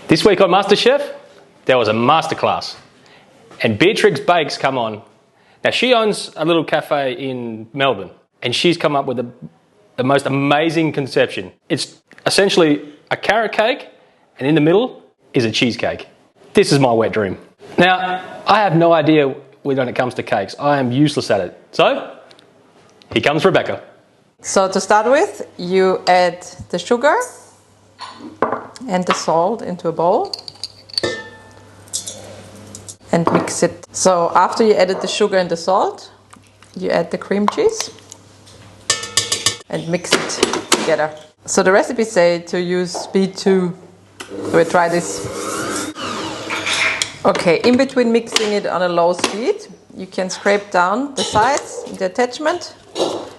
This week on MasterChef, there was a masterclass. And Beatrix Bakes come on. Now, she owns a little cafe in Melbourne, and she's come up with the most amazing conception. It's essentially a carrot cake, and in the middle is a cheesecake. This is my wet dream. Now, I have no idea when it comes to cakes. I am useless at it. So, here comes Rebecca. So to start with, you add the sugar and the salt into a bowl and mix it. So after you added the sugar and the salt, you add the cream cheese and mix it together. So the recipes say to use speed 2. So we try this. Okay, in between mixing it on a low speed, you can scrape down the sides, the attachment,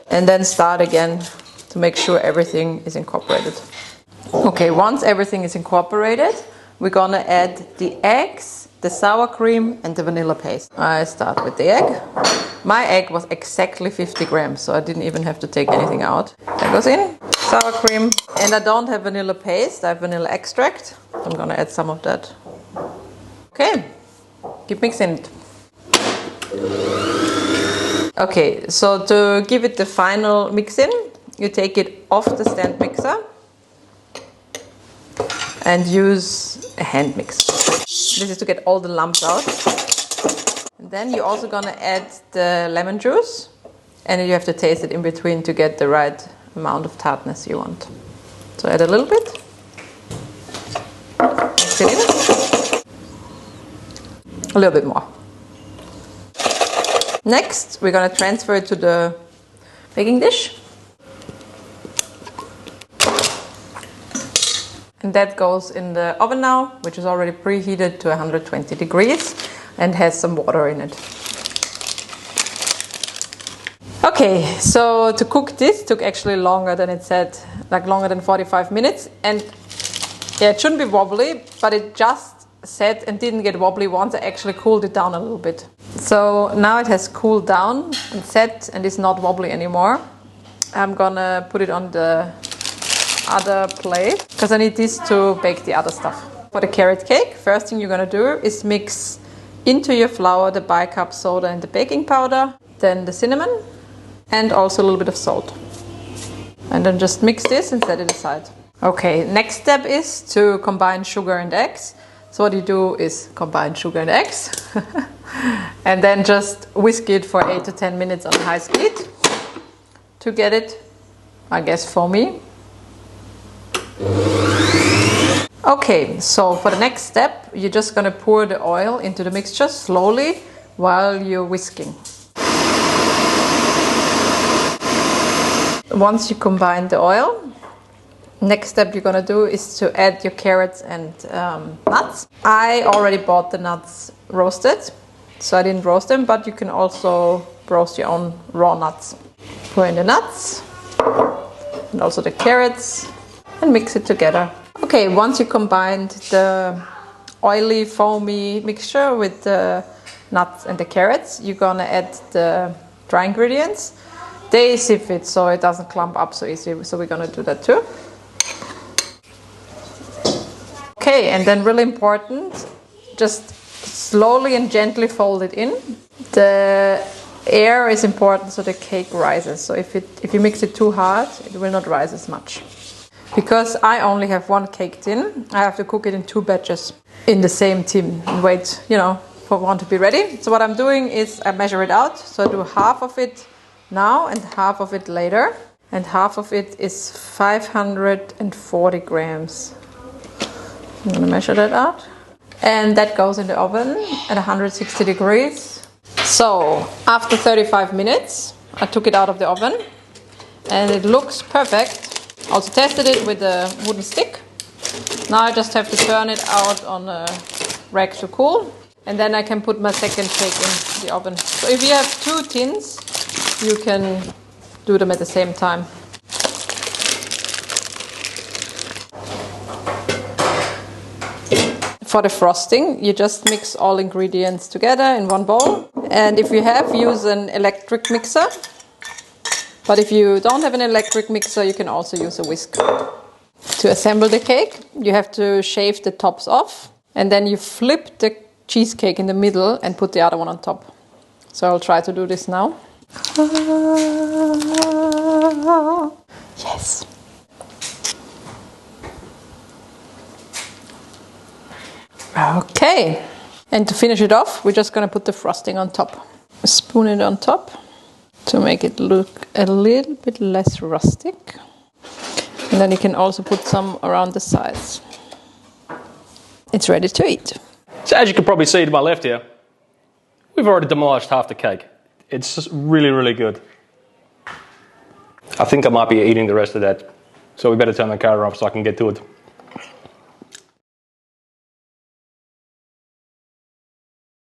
and then start again to make sure everything is incorporated. Okay, once everything is incorporated, we're gonna add the eggs, the sour cream, and the vanilla paste. I start with the egg. My egg was exactly 50 grams, so I didn't even have to take anything out. That goes in, sour cream, and I don't have vanilla paste, I have vanilla extract. I'm gonna add some of that. Okay, keep mixing it. Okay, so to give it the final mix in, you take it off the stand mixer and use a hand mixer. This is to get all the lumps out. And then you're also gonna add the lemon juice, and you have to taste it in between to get the right amount of tartness you want. So add a little bit. Mix it in. A little bit more. Next, we're going to transfer it to the baking dish. And that goes in the oven now, which is already preheated to 120 degrees and has some water in it. Okay, so to cook this took actually longer than it said, like longer than 45 minutes. And yeah, it shouldn't be wobbly, but it just set and didn't get wobbly once I actually cooled it down a little bit. So now it has cooled down and set and is not wobbly anymore. I'm gonna put it on the other plate because I need this to bake the other stuff. For the carrot cake, first thing you're gonna do is mix into your flour the bicarb soda and the baking powder, then the cinnamon and also a little bit of salt. And then just mix this and set it aside. Okay, next step is to combine sugar and eggs. So what you do is combine sugar and eggs and then just whisk it for 8 to 10 minutes on high speed to get it, I guess, foamy. Okay, so for the next step, you're just going to pour the oil into the mixture slowly while you're whisking. Once you combine the oil, next step you're gonna do is to add your carrots and nuts. I already bought the nuts roasted, so I didn't roast them, but you can also roast your own raw nuts. Pour in the nuts and also the carrots and mix it together. Okay, once you combined the oily, foamy mixture with the nuts and the carrots, you're gonna add the dry ingredients. They sieve it so it doesn't clump up so easy, so we're gonna do that too. Okay, and then really important, just slowly and gently fold it in. The air is important so the cake rises. So if you mix it too hard, it will not rise as much. Because I only have one cake tin, I have to cook it in 2 batches in the same tin and wait, for one to be ready. So what I'm doing is I measure it out. So I do half of it now and half of it later. And half of it is 540 grams. I'm going to measure that out. And that goes in the oven at 160 degrees. So after 35 minutes, I took it out of the oven and it looks perfect. Also tested it with a wooden stick. Now I just have to turn it out on a rack to cool. And then I can put my second cake in the oven. So if you have 2 tins, you can do them at the same time. For the frosting, you just mix all ingredients together in one bowl. And if you have, use an electric mixer. But if you don't have an electric mixer, you can also use a whisk. To assemble the cake, you have to shave the tops off, and then you flip the cheesecake in the middle and put the other one on top. So I'll try to do this now. Yes. Okay. And to finish it off, we're just going to put the frosting on top. Spoon it on top to make it look a little bit less rustic. And then you can also put some around the sides. It's ready to eat. So as you can probably see to my left here, we've already demolished half the cake. It's just really, really good. I think I might be eating the rest of that. So we better turn the car off so I can get to it.